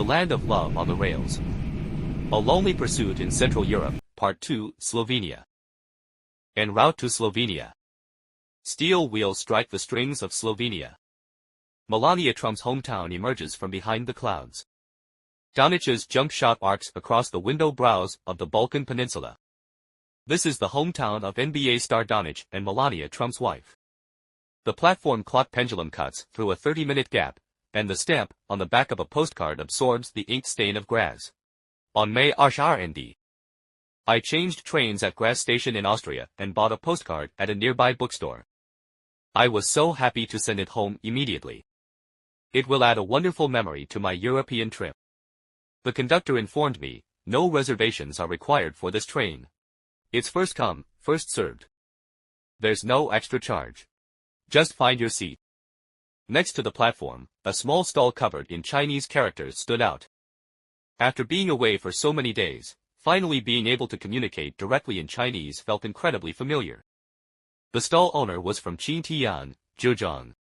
The Land of Love on the Rails. A Lonely Pursuit in Central Europe, Part 2, Slovenia. En route to Slovenia. Steel wheels strike the strings of Slovenia. Melania Trump's hometown emerges from behind the clouds. Dončić's jump shot arcs across the window brows of the Balkan Peninsula. This is the hometown of NBA star Dončić and Melania Trump's wife. The platform clock pendulum cuts through a 30-minute gap, and the stamp on the back of a postcard absorbs the ink stain of Graz. On May RND. I changed trains at Graz Station in Austria and bought a postcard at a nearby bookstore. I was so happy to send it home immediately. It will add a wonderful memory to my European trip. The conductor informed me, no reservations are required for this train. It's first come, first served. There's no extra charge. Just find your seat. Next to the platform, a small stall covered in Chinese characters stood out. After being away for so many days, finally being able to communicate directly in Chinese felt incredibly familiar. The stall owner was from Xinjiang, Zhejiang.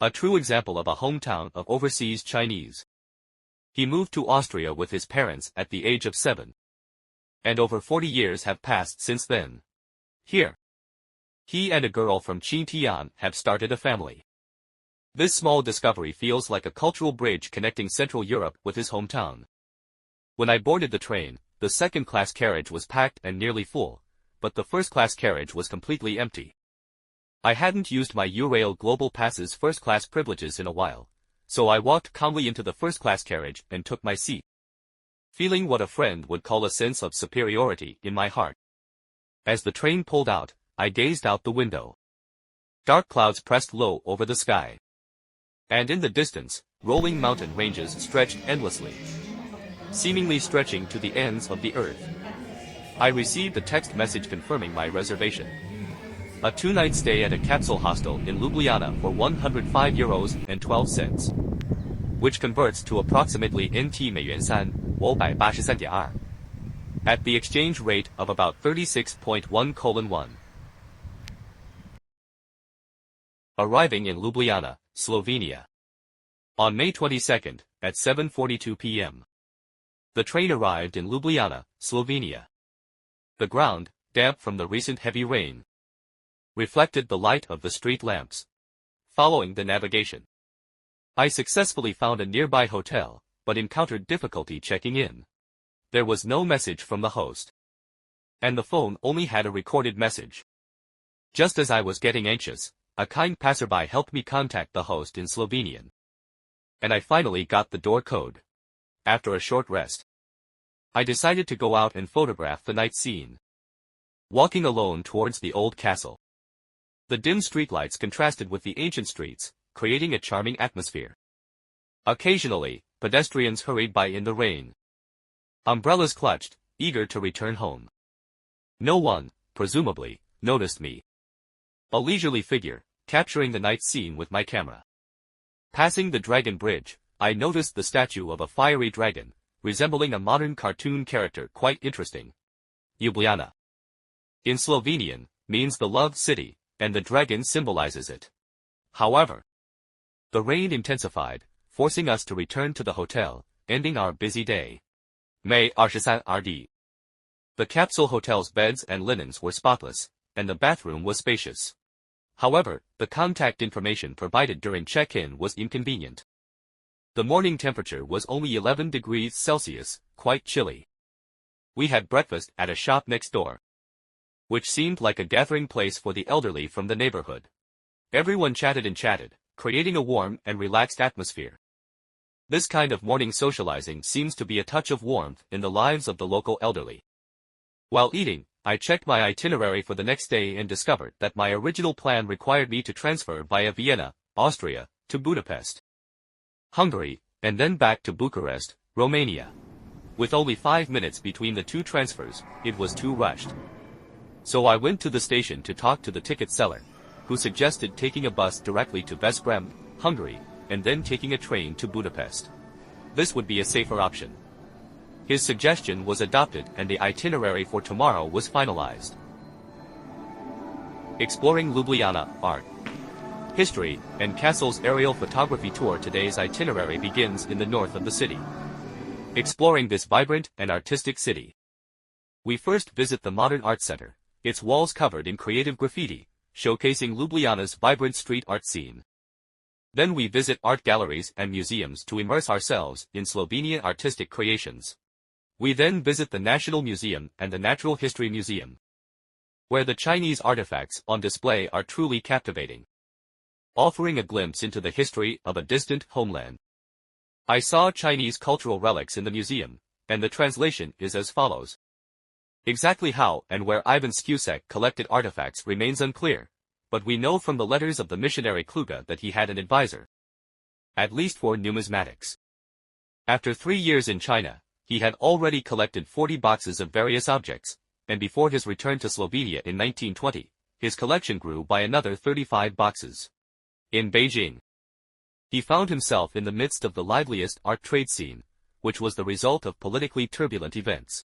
A true example of a hometown of overseas Chinese. He moved to Austria with his parents at the age of 7. And over 40 years have passed since then. Here. He and a girl from Xinjiang have started a family. This small discovery feels like a cultural bridge connecting Central Europe with his hometown. When I boarded the train, the second-class carriage was packed and nearly full, but the first-class carriage was completely empty. I hadn't used my Eurail Global Pass's first-class privileges in a while, so I walked calmly into the first-class carriage and took my seat, feeling what a friend would call a sense of superiority in my heart. As the train pulled out, I gazed out the window. Dark clouds pressed low over the sky. And in the distance, rolling mountain ranges stretched endlessly, seemingly stretching to the ends of the earth. I received a text message confirming my reservation. A 2-night stay at a capsule hostel in Ljubljana for €105.12, which converts to approximately NT 583.2, at the exchange rate of about 36.1:1. Arriving in Ljubljana, Slovenia. On May 22, at 7:42 p.m. The train arrived in Ljubljana, Slovenia. The ground, damp from the recent heavy rain, reflected the light of the street lamps. Following the navigation, I successfully found a nearby hotel, but encountered difficulty checking in. There was no message from the host, and the phone only had a recorded message. Just as I was getting anxious, a kind passerby helped me contact the host in Slovenian, and I finally got the door code. After a short rest, I decided to go out and photograph the night scene. Walking alone towards the old castle. The dim streetlights contrasted with the ancient streets, creating a charming atmosphere. Occasionally, pedestrians hurried by in the rain, umbrellas clutched, eager to return home. No one, presumably, noticed me. A leisurely figure, capturing the night scene with my camera. Passing the Dragon Bridge, I noticed the statue of a fiery dragon, resembling a modern cartoon character, quite interesting. Ljubljana, in Slovenian, means the loved city, and the dragon symbolizes it. However, the rain intensified, forcing us to return to the hotel, ending our busy day. May RD. The capsule hotel's beds and linens were spotless, and the bathroom was spacious. However, the contact information provided during check-in was inconvenient. The morning temperature was only 11 degrees Celsius, quite chilly. We had breakfast at a shop next door, which seemed like a gathering place for the elderly from the neighborhood. Everyone chatted and chatted, creating a warm and relaxed atmosphere. This kind of morning socializing seems to be a touch of warmth in the lives of the local elderly. While eating, I checked my itinerary for the next day and discovered that my original plan required me to transfer via Vienna, Austria, to Budapest, Hungary, and then back to Bucharest, Romania. With only 5 minutes between the two transfers, it was too rushed. So I went to the station to talk to the ticket seller, who suggested taking a bus directly to Veszprém, Hungary, and then taking a train to Budapest. This would be a safer option. His suggestion was adopted and the itinerary for tomorrow was finalized. Exploring Ljubljana, art. History, and Castle's aerial photography tour. Today's itinerary begins in the north of the city. Exploring this vibrant and artistic city. We first visit the Modern Art Center, its walls covered in creative graffiti, showcasing Ljubljana's vibrant street art scene. Then we visit art galleries and museums to immerse ourselves in Slovenian artistic creations. We then visit the National Museum and the Natural History Museum, where the Chinese artifacts on display are truly captivating, offering a glimpse into the history of a distant homeland. I saw Chinese cultural relics in the museum, and the translation is as follows. Exactly how and where Ivan Skusek collected artifacts remains unclear, but we know from the letters of the missionary Kluge that he had an advisor, at least for numismatics. After 3 years in China, he had already collected 40 boxes of various objects, and before his return to Slovenia in 1920, his collection grew by another 35 boxes. In Beijing, he found himself in the midst of the liveliest art trade scene, which was the result of politically turbulent events.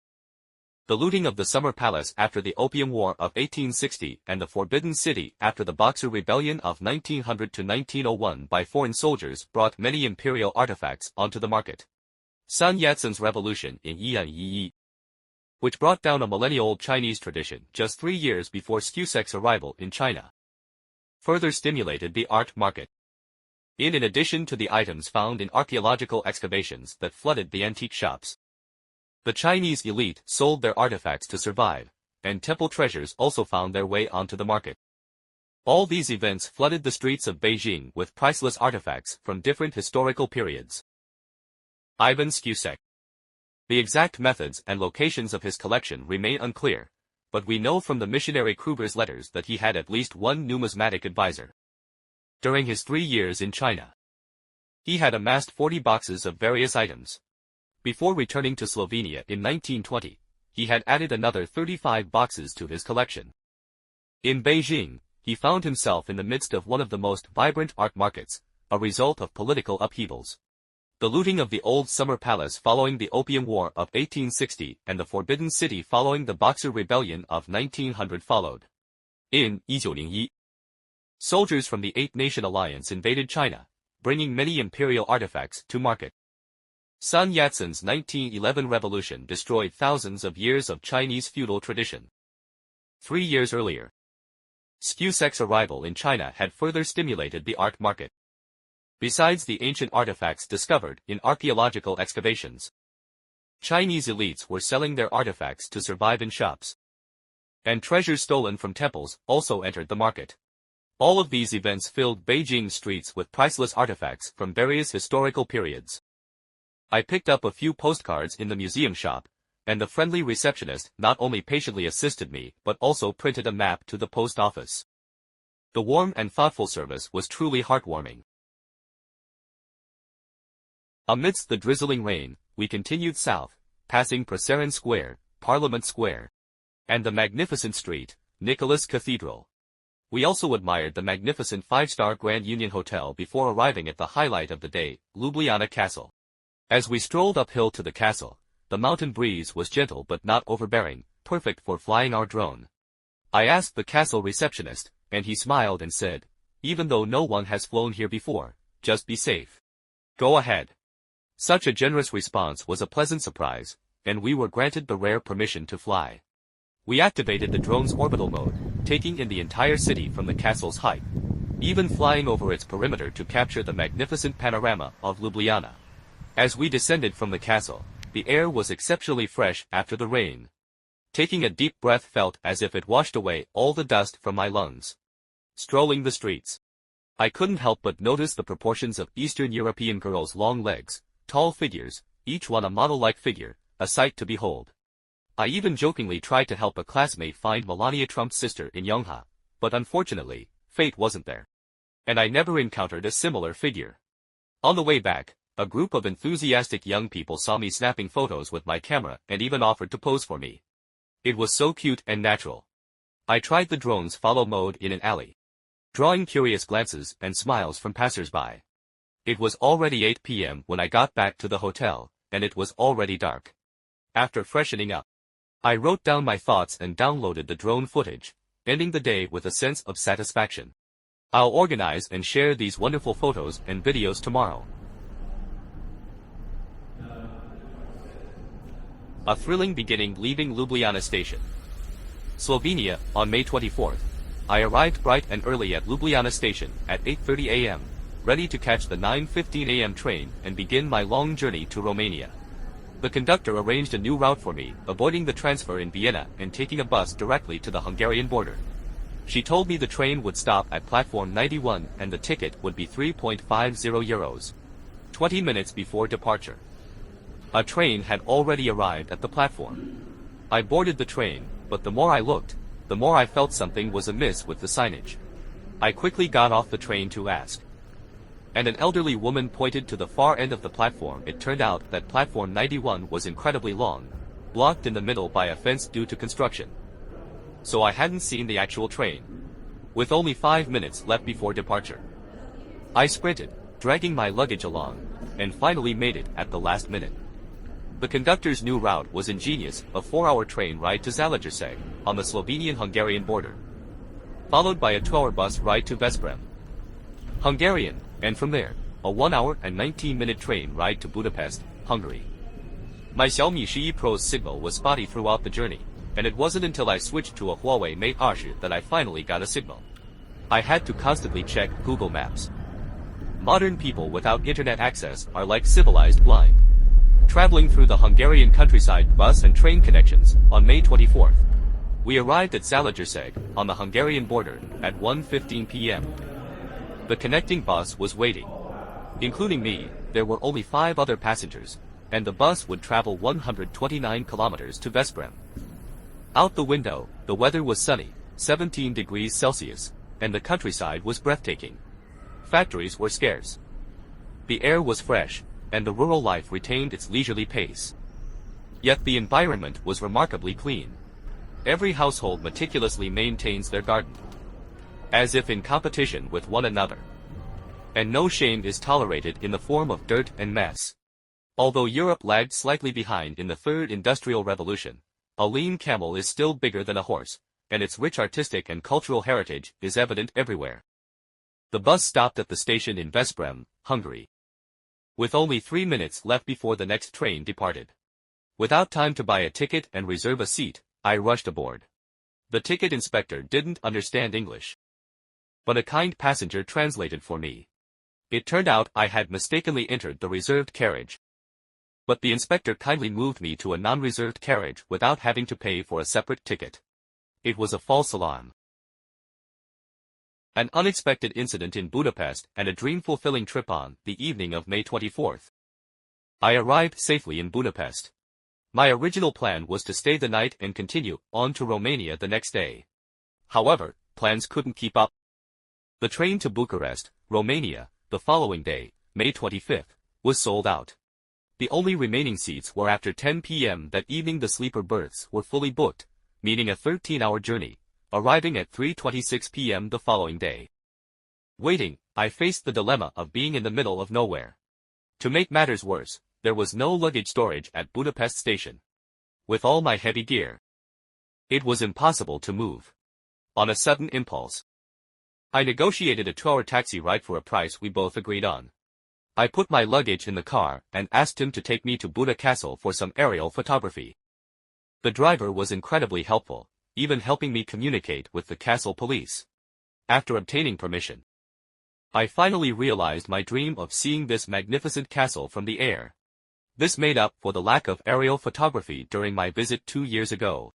The looting of the Summer Palace after the Opium War of 1860 and the Forbidden City after the Boxer Rebellion of 1900 to 1901 by foreign soldiers brought many imperial artifacts onto the market. Sun Yat-sen's revolution in Yi, which brought down a millennia-old Chinese tradition just 3 years before Skusek's arrival in China, further stimulated the art market. In addition to the items found in archaeological excavations that flooded the antique shops, the Chinese elite sold their artifacts to survive, and temple treasures also found their way onto the market. All these events flooded the streets of Beijing with priceless artifacts from different historical periods. Ivan Skusek. The exact methods and locations of his collection remain unclear, but we know from the missionary Kruger's letters that he had at least one numismatic advisor. During his 3 years in China, he had amassed 40 boxes of various items. Before returning to Slovenia in 1920, he had added another 35 boxes to his collection. In Beijing, he found himself in the midst of one of the most vibrant art markets, a result of political upheavals. The looting of the old Summer Palace following the Opium War of 1860 and the Forbidden City following the Boxer Rebellion of 1900 followed. In 1901, soldiers from the Eight Nation Alliance invaded China, bringing many imperial artifacts to market. Sun Yat-sen's 1911 revolution destroyed thousands of years of Chinese feudal tradition. 3 years earlier, Skusek's arrival in China had further stimulated the art market. Besides the ancient artifacts discovered in archaeological excavations, Chinese elites were selling their artifacts to survive in shops, and treasures stolen from temples also entered the market. All of these events filled Beijing streets with priceless artifacts from various historical periods. I picked up a few postcards in the museum shop, and the friendly receptionist not only patiently assisted me but also printed a map to the post office. The warm and thoughtful service was truly heartwarming. Amidst the drizzling rain, we continued south, passing Prasaran Square, Parliament Square, and the magnificent street, Nicholas Cathedral. We also admired the magnificent 5-star Grand Union Hotel before arriving at the highlight of the day, Ljubljana Castle. As we strolled uphill to the castle, the mountain breeze was gentle but not overbearing, perfect for flying our drone. I asked the castle receptionist, and he smiled and said, "Even though no one has flown here before, just be safe. Go ahead." Such a generous response was a pleasant surprise, and we were granted the rare permission to fly. We activated the drone's orbital mode, taking in the entire city from the castle's height, even flying over its perimeter to capture the magnificent panorama of Ljubljana. As we descended from the castle, the air was exceptionally fresh after the rain. Taking a deep breath felt as if it washed away all the dust from my lungs. Strolling the streets, I couldn't help but notice the proportions of Eastern European girls' long legs, tall figures, each one a model-like figure, a sight to behold. I even jokingly tried to help a classmate find Melania Trump's sister in Yongha, but unfortunately, fate wasn't there, and I never encountered a similar figure. On the way back, a group of enthusiastic young people saw me snapping photos with my camera and even offered to pose for me. It was so cute and natural. I tried the drone's follow mode in an alley, drawing curious glances and smiles from passers-by. It was already 8 p.m. when I got back to the hotel, and it was already dark. After freshening up, I wrote down my thoughts and downloaded the drone footage, ending the day with a sense of satisfaction. I'll organize and share these wonderful photos and videos tomorrow. A thrilling beginning leaving Ljubljana station. Slovenia, on May 24th. I arrived bright and early at Ljubljana station at 8:30 a.m., ready to catch the 9:15 a.m. train and begin my long journey to Romania. The conductor arranged a new route for me, avoiding the transfer in Vienna and taking a bus directly to the Hungarian border. She told me the train would stop at platform 91 and the ticket would be €3.50, 20 minutes before departure. A train had already arrived at the platform. I boarded the train, but the more I looked, the more I felt something was amiss with the signage. I quickly got off the train to ask. And an elderly woman pointed to the far end of the platform. It turned out that platform 91 was incredibly long, blocked in the middle by a fence due to construction. So I hadn't seen the actual train. With only 5 minutes left before departure, I sprinted, dragging my luggage along, and finally made it at the last minute. The conductor's new route was ingenious, a 4-hour train ride to Zalaegerszeg, on the Slovenian-Hungarian border, followed by a 2-hour bus ride to Veszprém, Hungarian, and from there, a 1-hour and 19-minute train ride to Budapest, Hungary. My Xiaomi Shi Pro's signal was spotty throughout the journey, and it wasn't until I switched to a Huawei Mate 20 that I finally got a signal. I had to constantly check Google Maps. Modern people without internet access are like civilized blind. Traveling through the Hungarian countryside bus and train connections, on May 24th. We arrived at Zalaegerszeg, on the Hungarian border, at 1:15 p.m. The connecting bus was waiting. Including me, there were only 5 other passengers, and the bus would travel 129 kilometers to Veszprém. Out the window, the weather was sunny, 17 degrees Celsius, and the countryside was breathtaking. Factories were scarce. The air was fresh, and the rural life retained its leisurely pace. Yet the environment was remarkably clean. Every household meticulously maintains their garden, as if in competition with one another. And no shame is tolerated in the form of dirt and mess. Although Europe lagged slightly behind in the third industrial revolution, a lean camel is still bigger than a horse, and its rich artistic and cultural heritage is evident everywhere. The bus stopped at the station in Veszprém, Hungary. With only 3 minutes left before the next train departed. Without time to buy a ticket and reserve a seat, I rushed aboard. The ticket inspector didn't understand English, but a kind passenger translated for me. It turned out I had mistakenly entered the reserved carriage, but the inspector kindly moved me to a non-reserved carriage without having to pay for a separate ticket. It was a false alarm. An unexpected incident in Budapest and a dream-fulfilling trip on the evening of May 24th. I arrived safely in Budapest. My original plan was to stay the night and continue on to Romania the next day. However, plans couldn't keep up. The train to Bucharest, Romania, the following day, May 25th, was sold out. The only remaining seats were after 10 p.m. that evening. The sleeper berths were fully booked, meaning a 13-hour journey, arriving at 3:26 p.m. the following day. Waiting, I faced the dilemma of being in the middle of nowhere. To make matters worse, there was no luggage storage at Budapest station. With all my heavy gear, it was impossible to move. On a sudden impulse, I negotiated a 2-hour taxi ride for a price we both agreed on. I put my luggage in the car and asked him to take me to Buda Castle for some aerial photography. The driver was incredibly helpful, even helping me communicate with the castle police. After obtaining permission, I finally realized my dream of seeing this magnificent castle from the air. This made up for the lack of aerial photography during my visit 2 years ago.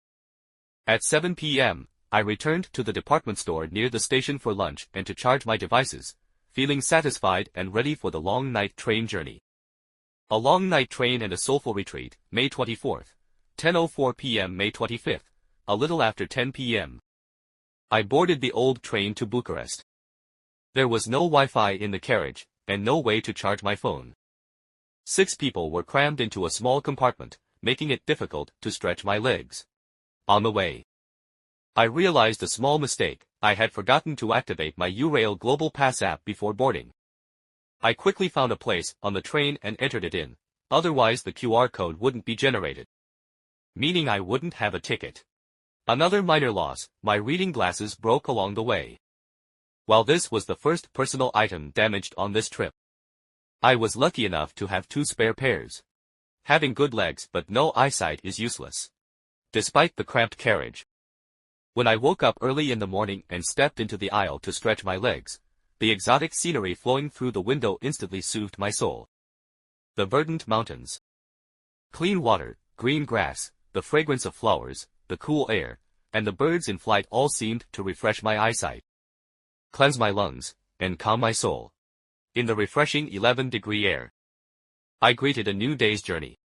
At 7 p.m., I returned to the department store near the station for lunch and to charge my devices, feeling satisfied and ready for the long night train journey. A long night train and a soulful retreat, May 24th, 10:04 p.m. May 25th, a little after 10 p.m. I boarded the old train to Bucharest. There was no Wi-Fi in the carriage, and no way to charge my phone. 6 people were crammed into a small compartment, making it difficult to stretch my legs. On the way, I realized a small mistake. I had forgotten to activate my Eurail Global Pass app before boarding. I quickly found a place on the train and entered it in, otherwise the QR code wouldn't be generated, meaning I wouldn't have a ticket. Another minor loss, my reading glasses broke along the way. While this was the first personal item damaged on this trip, I was lucky enough to have 2 spare pairs. Having good legs but no eyesight is useless, despite the cramped carriage. When I woke up early in the morning and stepped into the aisle to stretch my legs, the exotic scenery flowing through the window instantly soothed my soul. The verdant mountains, clean water, green grass, the fragrance of flowers, the cool air, and the birds in flight all seemed to refresh my eyesight, cleanse my lungs, and calm my soul. In the refreshing 11-degree air, I greeted a new day's journey.